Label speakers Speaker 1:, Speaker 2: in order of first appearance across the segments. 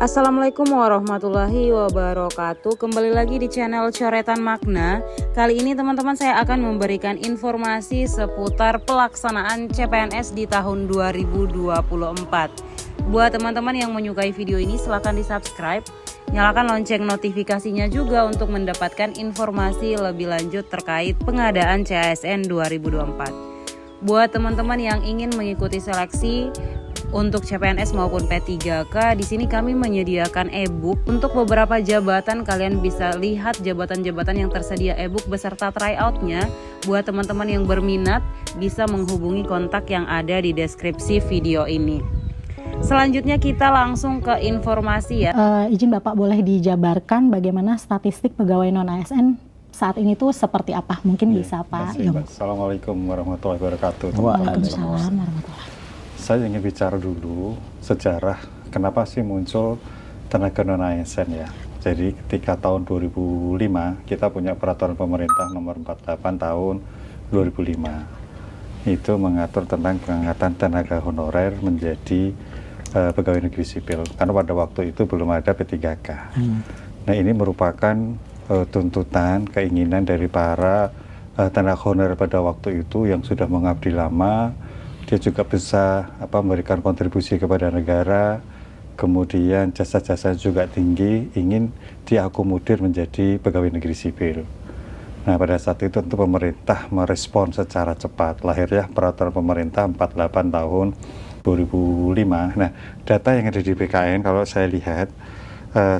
Speaker 1: Assalamualaikum warahmatullahi wabarakatuh. Kembali lagi di channel Coretan Makna. Kali ini teman-teman saya akan memberikan informasi seputar pelaksanaan CPNS di tahun 2024. Buat teman-teman yang menyukai video ini silahkan di subscribe, nyalakan lonceng notifikasinya juga untuk mendapatkan informasi lebih lanjut terkait pengadaan CASN 2024. Buat teman-teman yang ingin mengikuti seleksi untuk CPNS maupun P3K, di sini kami menyediakan e-book untuk beberapa jabatan. Kalian bisa lihat jabatan-jabatan yang tersedia e-book beserta tryout-nya. Buat teman-teman yang berminat bisa menghubungi kontak yang ada di deskripsi video ini. Selanjutnya kita langsung ke informasi ya.
Speaker 2: Izin Bapak boleh dijabarkan bagaimana statistik pegawai non-ASN saat ini tuh seperti apa? Mungkin bisa Pak Yung.
Speaker 3: Assalamualaikum warahmatullahi wabarakatuh.
Speaker 2: Waalaikumsalam warahmatullahi wabarakatuh.
Speaker 3: Saya ingin bicara dulu sejarah kenapa sih muncul tenaga non-ASN ya. Jadi ketika tahun 2005 kita punya peraturan pemerintah nomor 48 tahun 2005. Itu mengatur tentang pengangkatan tenaga honorer menjadi pegawai negeri sipil. Karena pada waktu itu belum ada P3K. Nah ini merupakan tuntutan, keinginan dari para tenaga honorer pada waktu itu yang sudah mengabdi lama. Dia juga bisa memberikan kontribusi kepada negara, kemudian jasa-jasa juga tinggi, ingin diakomodir menjadi pegawai negeri sipil. Nah pada saat itu tentu pemerintah merespon secara cepat, lahirnya peraturan pemerintah 48 tahun 2005. Nah data yang ada di BKN kalau saya lihat,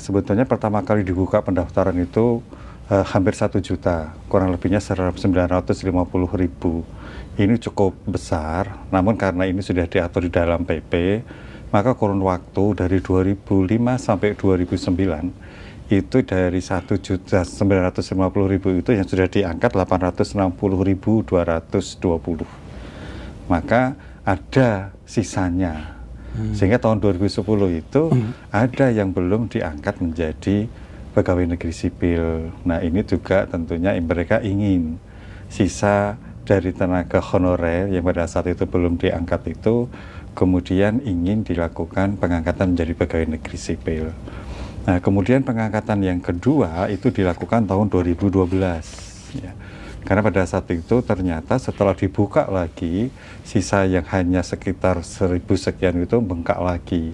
Speaker 3: sebetulnya pertama kali dibuka pendaftaran itu hampir 1 juta, kurang lebihnya 950.000. Ini cukup besar, namun karena ini sudah diatur di dalam PP, maka kurun waktu dari 2005 sampai 2009 itu dari 1.950.000 itu yang sudah diangkat 860.220. Maka ada sisanya. Sehingga tahun 2010 itu ada yang belum diangkat menjadi pegawai negeri sipil. Nah ini juga tentunya mereka ingin sisa dari tenaga honorer yang pada saat itu belum diangkat itu, kemudian ingin dilakukan pengangkatan menjadi pegawai negeri sipil. Nah kemudian pengangkatan yang kedua itu dilakukan tahun 2012 ya. Karena pada saat itu ternyata setelah dibuka lagi, sisa yang hanya sekitar 1.000 sekian itu bengkak lagi.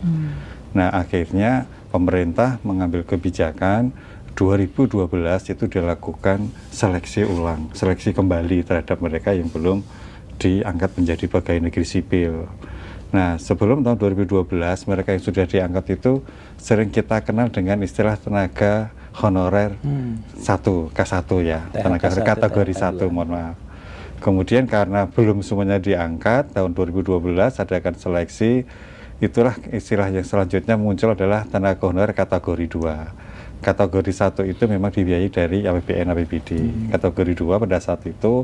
Speaker 3: Nah akhirnya pemerintah mengambil kebijakan 2012 itu dilakukan seleksi ulang, seleksi kembali terhadap mereka yang belum diangkat menjadi pegawai negeri sipil. Nah sebelum tahun 2012 mereka yang sudah diangkat itu sering kita kenal dengan istilah tenaga honorer K1 ya, tenaga kategori 1, mohon maaf. Kemudian karena belum semuanya diangkat, tahun 2012 adakan seleksi, itulah istilah yang selanjutnya muncul adalah tenaga honorer kategori 2. Kategori 1 itu memang dibiayai dari APBN APBD. Kategori 2 pada saat itu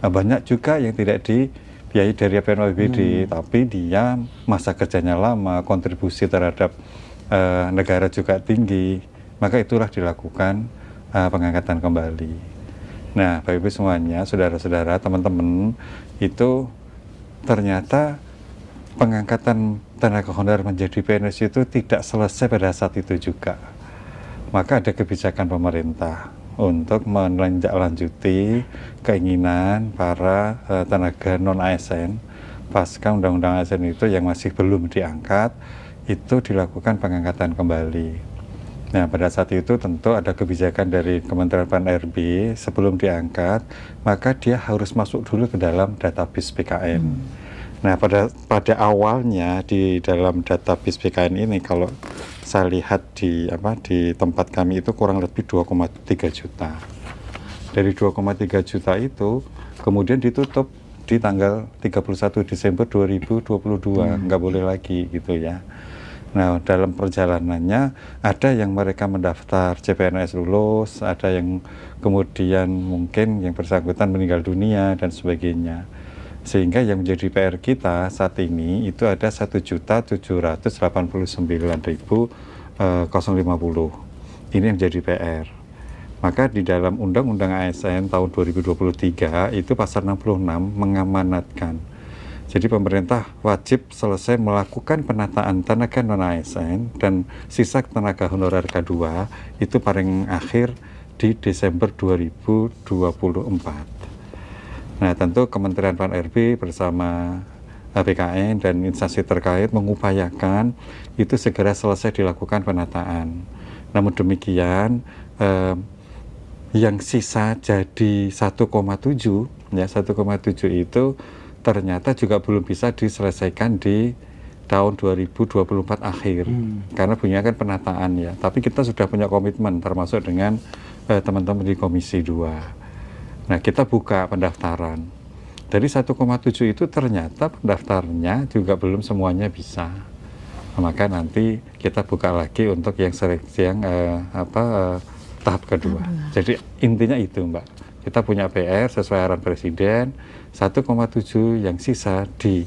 Speaker 3: banyak juga yang tidak dibiayai dari APBN APBD, tapi dia masa kerjanya lama, kontribusi terhadap negara juga tinggi, maka itulah dilakukan pengangkatan kembali. Nah, Bapak Ibu semuanya, saudara-saudara, teman-teman, itu ternyata pengangkatan tenaga honorer menjadi PNS itu tidak selesai pada saat itu juga. Maka ada kebijakan pemerintah untuk menindaklanjuti keinginan para tenaga non-ASN pasca undang-undang ASN itu yang masih belum diangkat, itu dilakukan pengangkatan kembali. Nah pada saat itu tentu ada kebijakan dari Kementerian PAN-RB, sebelum diangkat maka dia harus masuk dulu ke dalam database BKN. Nah pada awalnya di dalam database BKN ini kalau saya lihat di tempat kami itu kurang lebih 2,3 juta. Dari 2,3 juta itu kemudian ditutup di tanggal 31 Desember 2022, nggak boleh lagi gitu ya. Nah dalam perjalanannya ada yang mereka mendaftar CPNS lulus, ada yang kemudian mungkin yang bersangkutan meninggal dunia dan sebagainya. Sehingga yang menjadi PR kita saat ini itu ada 1.789.050. Ini yang menjadi PR. Maka di dalam Undang-Undang ASN tahun 2023 itu pasal 66 mengamanatkan Jadi pemerintah wajib selesai melakukan penataan tenaga non-ASN dan sisa tenaga honorer K2 itu paling akhir di Desember 2024. Nah, tentu Kementerian Pan-RB bersama BKN dan instansi terkait mengupayakan itu segera selesai dilakukan penataan. Namun demikian, yang sisa jadi 1,7 ya, 1,7 itu ternyata juga belum bisa diselesaikan di tahun 2024 akhir karena punya kan penataan ya, tapi kita sudah punya komitmen termasuk dengan teman-teman di Komisi 2. Nah, kita buka pendaftaran dari 1,7 itu ternyata pendaftarnya juga belum semuanya bisa. Maka nanti kita buka lagi untuk yang tahap kedua. Jadi intinya itu, Mbak, kita punya PR sesuai arahan Presiden, 1,7 yang sisa di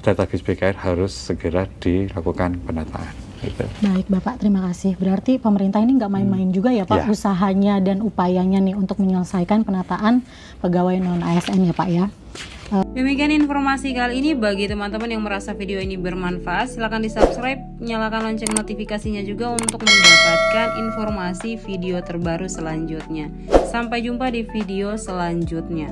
Speaker 3: database BKN harus segera dilakukan penataan. Gitu.
Speaker 2: Baik Bapak, terima kasih. Berarti pemerintah ini nggak main-main juga ya Pak, usahanya dan upayanya nih untuk menyelesaikan penataan pegawai non-ASN ya Pak ya.
Speaker 1: Demikian informasi kali ini. Bagi teman-teman yang merasa video ini bermanfaat, silahkan di subscribe, nyalakan lonceng notifikasinya juga untuk mendapatkan informasi video terbaru selanjutnya. Sampai jumpa di video selanjutnya.